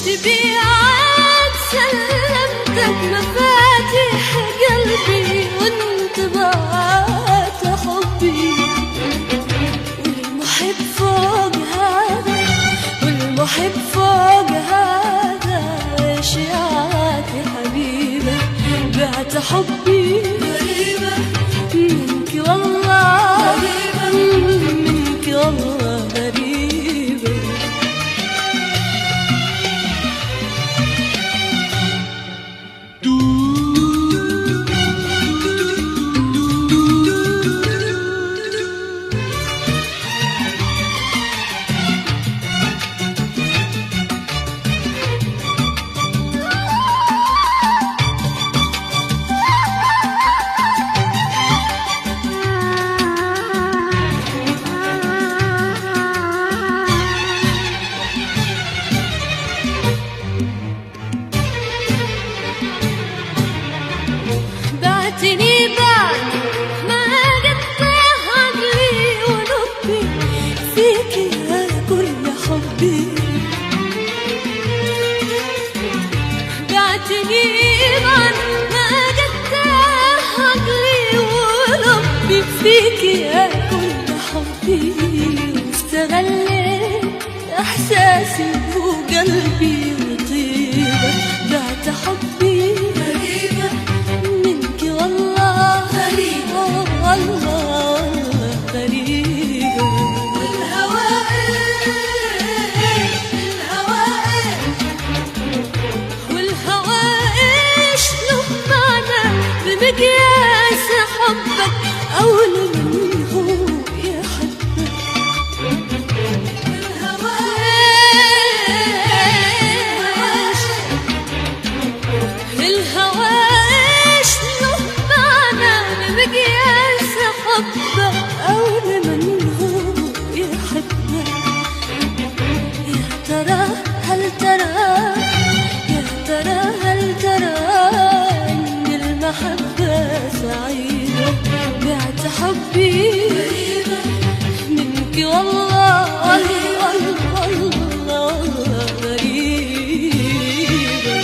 تبيعات سلمتك مفاتيح قلبي وانطباعات حبي. والمحب فوق هذا والمحب فوق هذا اشياعات يا حبيبة. بعت حبي غريبة منك والله غريبة منك والله غريبة. بعتني بعد ما قطع عقلي ولبي فيك يا كل حبي. بعتني بعد ما قطع عقلي ولبي فيك يا كل حبي. واستغليت احساسي وقلبي وطيبة. بعت حبي غريبة منك والله غريبة والله غريبة. والهوى ايش له معنى بمقياس حبك او لمن هو يحبك. الهوى ايش له معنى بمقياس حبك او لمن هو يحبك. يا ترى هل ترى يا ترى هل ترى ان المحبة سعيدة. بعت حبي غريبة منك والله والله والله غريبة.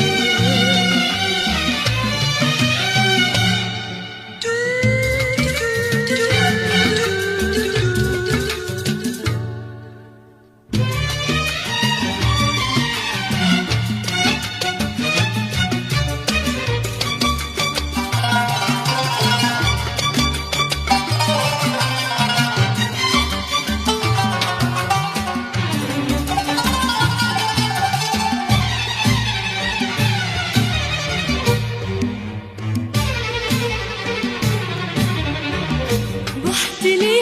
رحت لي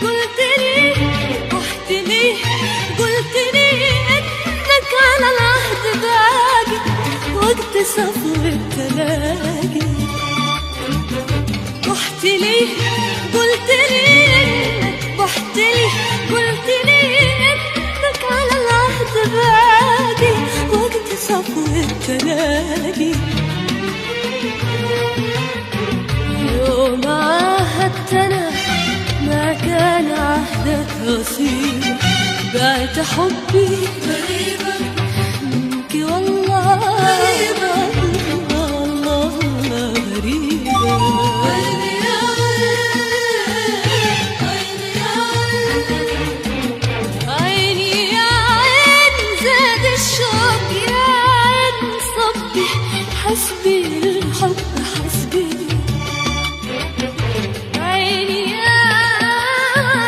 قلت لي رحت لي قلت لي انك على العهد باقي وقت صفو التلاقي. رحت لي قلت لي انك رحت لي قلت لي انك على العهد باقي وقت صفو التلاقي. يوم عاهدتنا ما كان عهدك رصيد. بعت حبي غريبة منك والله غريبة والله غريبة. عيني يا عيني يا عين زاد الشوق يا عين صبي حسبي الحب حسبي. عيني يا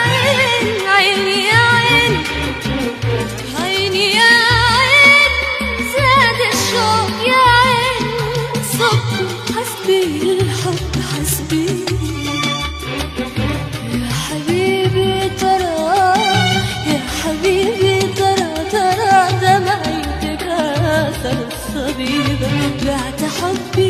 عين عيني يا عين عيني يا عين زاد الشوق يا عين صبي حسبي الحب حسبي. يا حبيبي ترى يا حبيبي ترى ترى دمعي تكاثر الصبيبة. بعت حبي